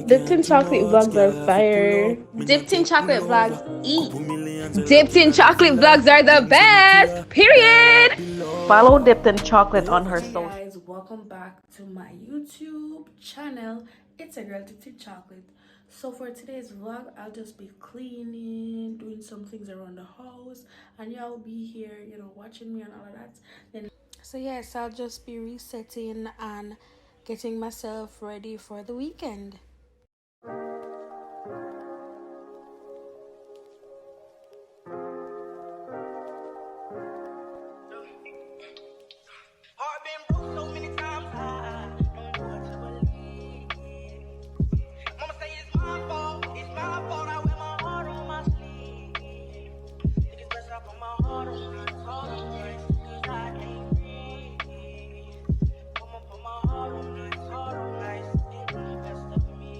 Dipped in chocolate vlogs are fire. Dipped in chocolate vlogs eat. Dipped in chocolate vlogs are the best. Period. Follow Dipped in Chocolate on her Hey social. guys, welcome back to my YouTube channel. It's a girl Titi Chocolate. So for today's vlog, I'll just be cleaning, doing some things around the house, and y'all be here, watching me and all of that. So yes, I'll just be resetting and getting myself ready for the weekend. Heart been broke so many times, I don't know what to believe. Mama say it's my fault, I wear my heart on my sleeve. Think it's best I put my heart on ice, cause I can't breathe. Mama put my heart on ice, getting the best of me.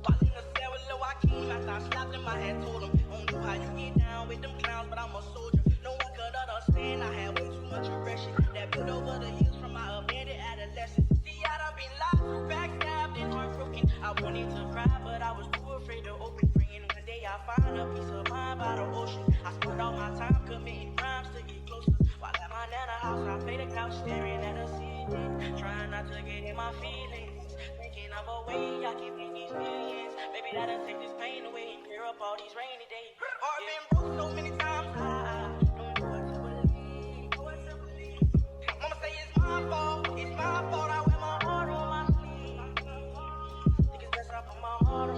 While in the cell with Lil Joaquin, after I slapped him, I had told him, don't know how you get down with them clowns, but I'm a soldier. No one could understand, I had way too much aggression that built over the years from my abandoned adolescence. See, I done been lied to, backstabbed, and heartbroken. I wanted to cry, but I was too afraid to open. Praying one day I find a peace of mind by the ocean. I spent all my time committing crimes to get closer. While at my nana house, I played the couch, staring at the ceiling, trying not to get in my feelings. Thinking of a way I can make these millions. Maybe that'll take this pain away and clear up all these rainy days. Heart been broke so many times, I don't know what to believe. Mama say it's my fault, I wear my heart on my sleeve. Think it's best I put my heart on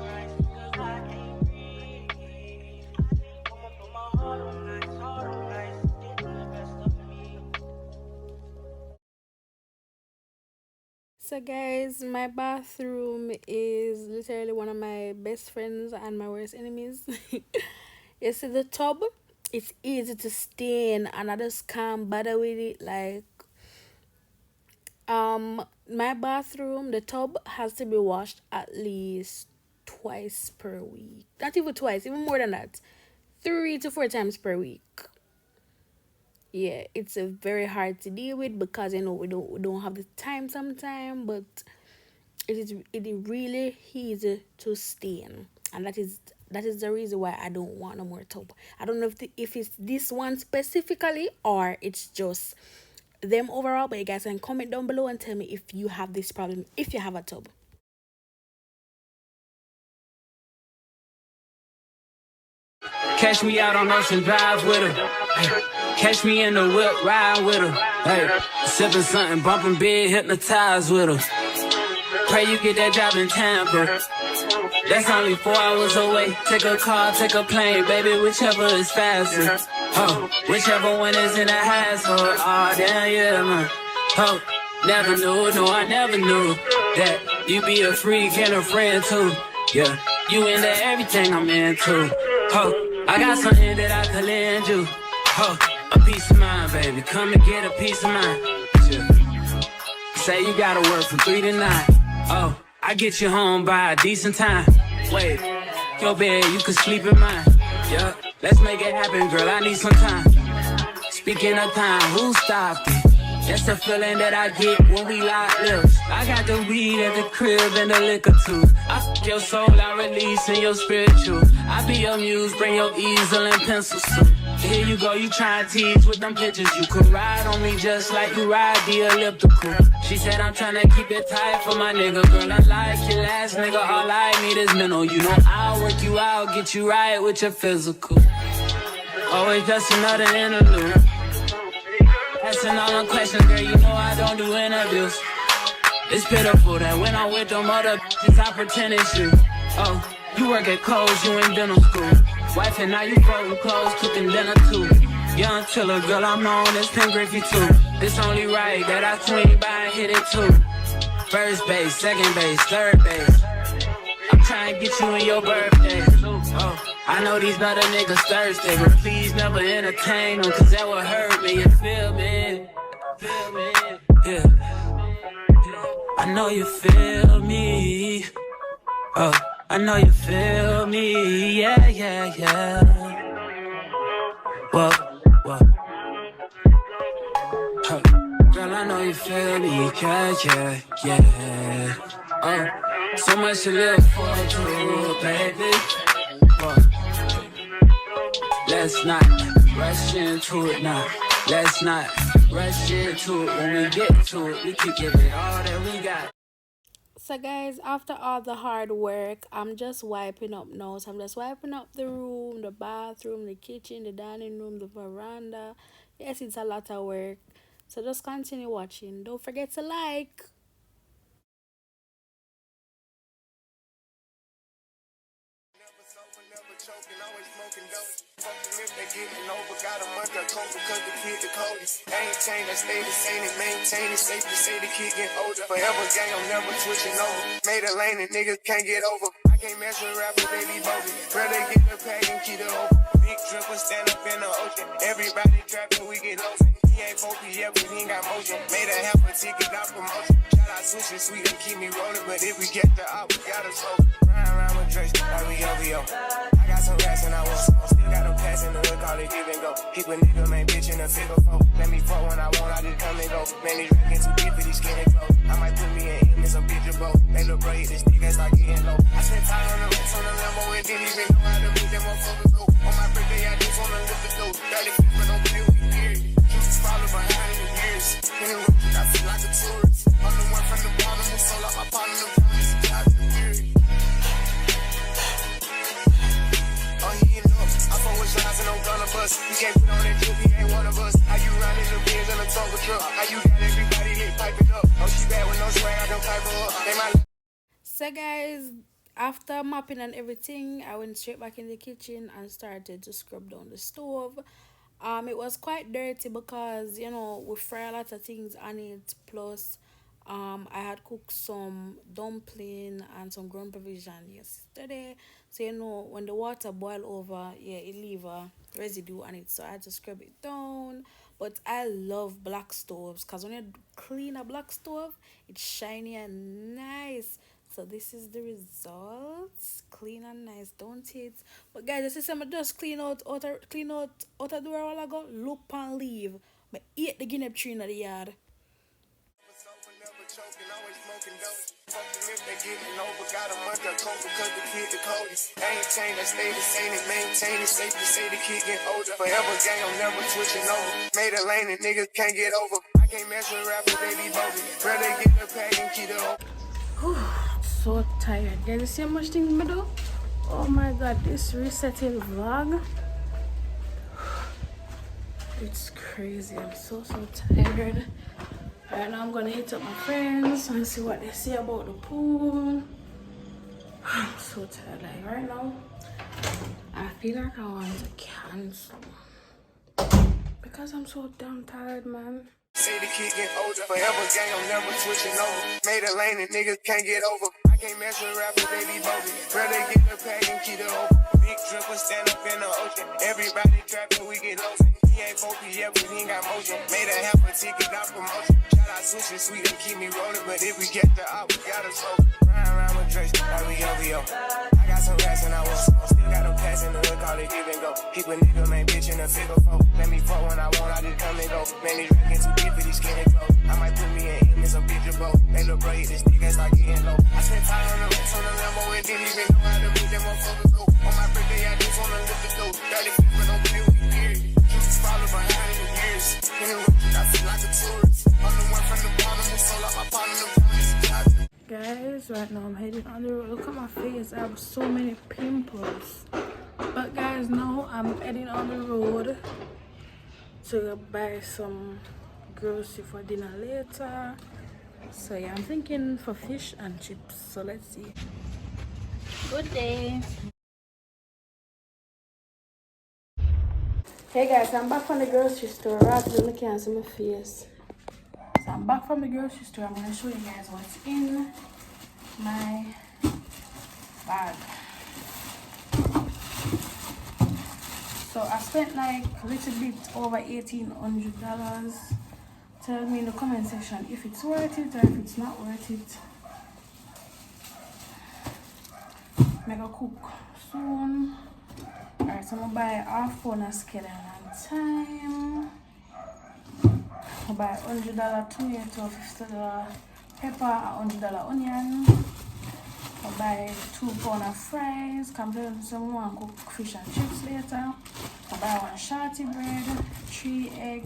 ice, cause I can't breathe. Mama put my heart on ice, getting the best of me. So guys, my bathroom is literally one of my best friends and my worst enemies. You see the tub? It's easy to stain and I just can't bother with it. Like my bathroom, the tub has to be washed at least twice per week. Not even twice, even more than that. 3 to 4 times per week. Yeah, it's a very hard to deal with because we don't have the time sometimes, but it really easy to stain, and that is the reason why I don't want no more tub. I don't know if it's this one specifically or it's just them overall, but you guys can comment down below and tell me if you have this problem, if you have a tub. Catch me out on Ocean Drive with her. Ay, catch me in the whip, ride with her. Hey, sipping something, bumping big, hypnotized with her. Pray you get that job in Tampa. That's only 4 hours away. Take a car, take a plane, baby, whichever is faster. Oh, whichever one is in the hassle. Oh, damn, yeah, man. Oh, never knew, no, I never knew that you be a freak and a friend too. Yeah, you into everything I'm into. Oh, I got something that I could lend you. Oh, a piece of mind, baby. Come and get a piece of mind. Yeah. Say you gotta work from 3 to 9. Oh, I get you home by a decent time. Wait, your bed, you can sleep in mine. Yeah, let's make it happen, girl. I need some time. Speaking of time, who stopped it? That's the feeling that I get when we lock lips. I got the weed at the crib and the liquor too. I fuck your soul, I release in your spiritual. I be your muse, bring your easel and pencils too. Here you go, you try and tease with them pictures. You could ride on me just like you ride the elliptical. She said I'm tryna keep it tight for my nigga. Girl, I like your last nigga, all I need is mental. You know I'll work you out, get you right with your physical. Always just another interlude. Asking all them questions, girl, you know I don't do interviews. It's pitiful that when I'm with them other bitches, I pretend it's you. Oh, you work at Kohl's, you in dental school. Wife and now you folding clothes, cooking dinner too. Young chiller, girl, I'm known as Pen Griffey too. It's only right that I swing by and hit it too. First base, second base, third base. I'm trying to get you in your birthday. Oh, I know these other niggas thirsty, but please never entertain them, cause that would hurt me, you feel me? Feel me? Yeah. I know you feel me. Oh, I know you feel me. Yeah, yeah, yeah. Whoa, whoa. Girl, I know you feel me. Yeah, yeah, yeah. Oh. So much to live for, true, baby. Let's not rush into it now. Let's not rush into it. When we get to it, we can give it all that we got. So guys, after all the hard work, I'm just wiping up now. So I'm just wiping up the room, the bathroom, the kitchen, the dining room, the veranda. Yes, it's a lot of work. So just continue watching. Don't forget to like. Never sober, never choking, always smoking dope. Fucking if they getting over, got a month of coke because the kid the coldest. I ain't changed, I stay the same and maintain it. Safe to say the kid getting older. Forever gang, I'm never switching over. Made a lane and niggas can't get over. I can't mess with rappers, they be bogus. Rather get the pack and keep it open. Big dripper, stand up in the ocean. Everybody trapping, we get lost. He ain't focused yet, but he ain't got motion. Made a half a ticket out promotion. Shout out switching sweet and keep me rolling. But if we get the op, we gotta slow. Around with Drake, like we OVO. I got some racks and I want some. Still got them pass in the hood, call it give and go. Keep a nigga, man, bitch in a figure four. Let me fuck when I want, I just come and go. Man, these rackets too deep for these skinny clothes. I might put me in some bitch or both. They look bro, this nigga start getting low. I spent time on the racks on the Lambo and didn't even know how to move them motherfuckers go. On my birthday, I just wanna lift the dough. 30 feet, but don't play with me, period. Keeps follow behind the years. In the road, I feel like a tourist. I'm the one from the bottom who sold out my partner, the promise, God, the period. I fuck with shots and I'm gonna bust. You can't put on that drip, he ain't one of us. How you riding the Benz in a Tonka truck? How you got everybody hit piping up? Oh, she bad with no swag, I don't pipe her up. They might. So guys, after mopping and everything, I went straight back in the kitchen and started to scrub down the stove. It was quite dirty because we fry a lot of things on it. Plus, I had cooked some dumpling and some ground provision yesterday. So when the water boil over, yeah, it leave a residue on it. So I had to scrub it down. But I love black stoves because when you clean a black stove, it's shiny and nice. So this is the results. Clean and nice, don't it? But guys, this is some just clean out outer door a while ago. Look and leave. But eat the guinea tree in the yard. Never choking, always smoking dope. Fucking if they getting over, got a month of coke because the kid the coldest. I ain't changed, I stay the same and maintain it. Safe to say the kid getting older. Forever gang, I'm never switching over. Made a lane and niggas can't get over. I can't mess with rappers, they be bogus. Rather get the pack and keep it open. So tired. Guys, you see how much things I do? Oh my god, this resetting vlog. It's crazy. I'm so tired. Right now I'm gonna hit up my friends and see what they say about the pool. I'm so tired. Like right now, I feel like I want to cancel because I'm so damn tired, man. Say the kid getting older. Forever gang, I'm never switching over. Made a lane and niggas can't get over. I can't mess with rappers, they be bogus. Rather get the pack and keep it open. Big dripper, stand up in the ocean. Everybody trapping, we get lost. He ain't focused yet, but he ain't got motion. Made a half a ticket out promotion. Shout out switching sweet and keep me rolling. But if we get the op, we gotta slow. Around with Drake, like we OVO. I got some racks and I want some. Still got them pass in the hood, call it give and go. Keep a nigga, man, bitch in a figure four. Let me fuck when I want, I just come and go. Man, these rackets too deep for these skinny clothes. I might put me in some bitch or both. They look bro, this nigga start getting low. I spent time on the racks on the Lambo and didn't even know how to move them motherfuckers go. On my birthday, I just wanna lift the dough. 30 feet, but don't play with me, period. Keeps follow behind the years. In the road, I feel like a tourist. I'm the one from the bottom who sold out my partner, the promise, God. Guys, right now I'm heading on the road. Look at my face. I have so many pimples. But guys, now I'm heading on the road to buy some grocery for dinner later. So yeah, I'm thinking for fish and chips. So let's see. Good day. Hey guys, I'm back from the grocery store. Rather than looking at my face. So I'm back from the grocery store. I'm gonna show you guys what's in my bag. So I spent like a little bit over $1,800. Tell me in the comment section if it's worth it or if it's not worth it. I'm gonna cook soon. Alright, so I'm gonna buy a half pound of scallion and thyme. I buy $100 tomato, $50 pepper, $100 onion. buy 2 pounds of fries. Come to someone cook fish and chips later. I buy 1 shorty bread, 3 egg.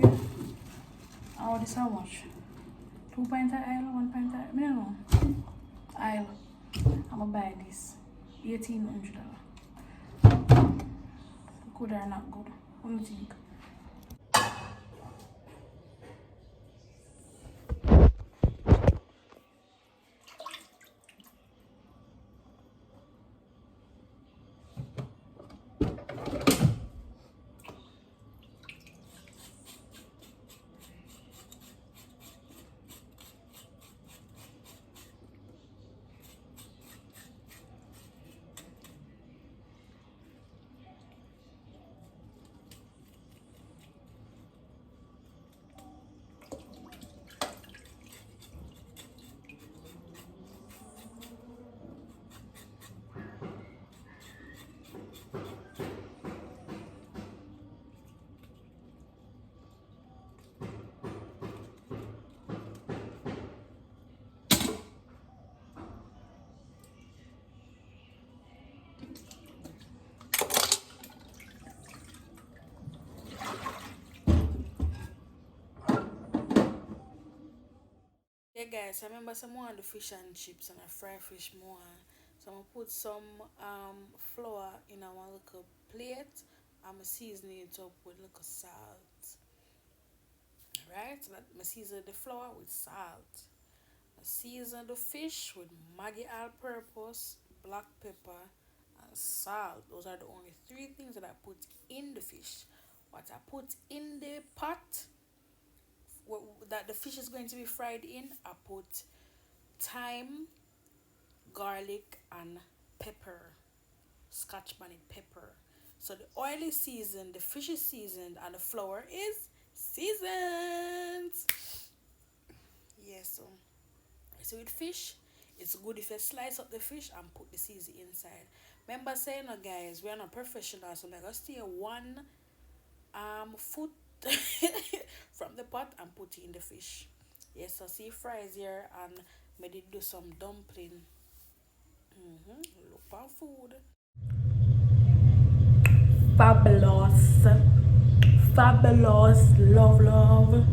Oh, this how much? 2 pint of oil, 1 pint of I don't know. Oil. I'm gonna buy this. $1,800. Good or not good? What do you think? Yeah guys, I remember someone the fish and chips and I fry fish more. So I'm gonna put some flour in a one little plate. I'm seasoning it up with little salt. Right? So I season the flour with salt. I season the fish with Maggi all-purpose, black pepper, and salt. Those are the only 3 things that I put in the fish. What I put in the pot that the fish is going to be fried in, I put thyme, garlic, and pepper, scotch bonnet pepper. So the oil is seasoned, the fish is seasoned, and the flour is seasoned. Yes, so with fish, it's good if you slice up the fish and put the seasoning inside. Remember saying, no guys, we're not professionals, so like I steer 1 foot from the pot and put it in the fish. Yes, so see fries here and maybe do some dumpling. Look for food. Fabulous. Fabulous. Love.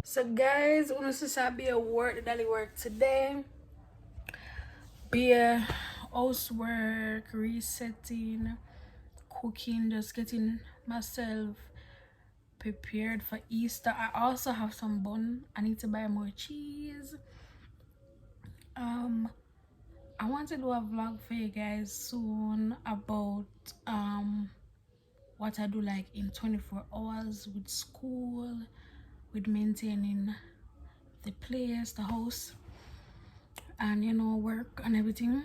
So guys, I want to be a work, the daily work today. Be a housework, resetting, cooking, just getting myself prepared for Easter. I also have some bun. I need to buy more cheese. I want to do a vlog for you guys soon about what I do like in 24 hours with school, with maintaining the place, the house, and you know, work and everything,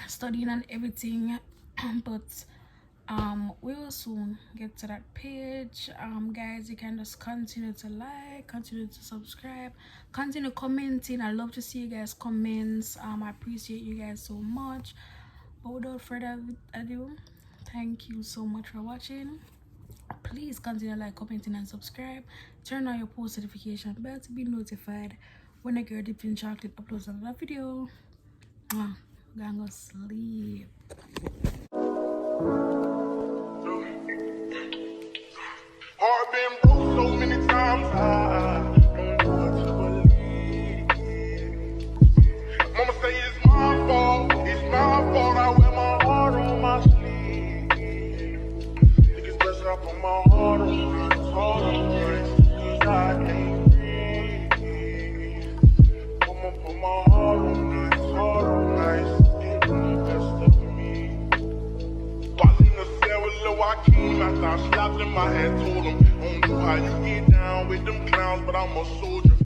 studying and everything. But we will soon get to that page. Guys, you can just continue to like, continue to subscribe, continue commenting. I love to see you guys comments. I appreciate you guys so much. But without further ado, thank you so much for watching. Please continue to like, commenting, and subscribe. Turn on your post notification bell to be notified when a girl dipped in chocolate uploads another video. I'm gonna go sleep. Heart been broke so many times, I don't know what to believe. Mama say it's my fault, I wear my heart on my sleeve. Think it's best I put my heart on this, cause I can't breathe. I'ma put my heart on this, heart on ice, give me the best of me. While in the cell with Lil' Joaquin, after I slapped him, I had told him, don't do how you get down with them clowns, but I'm a soldier.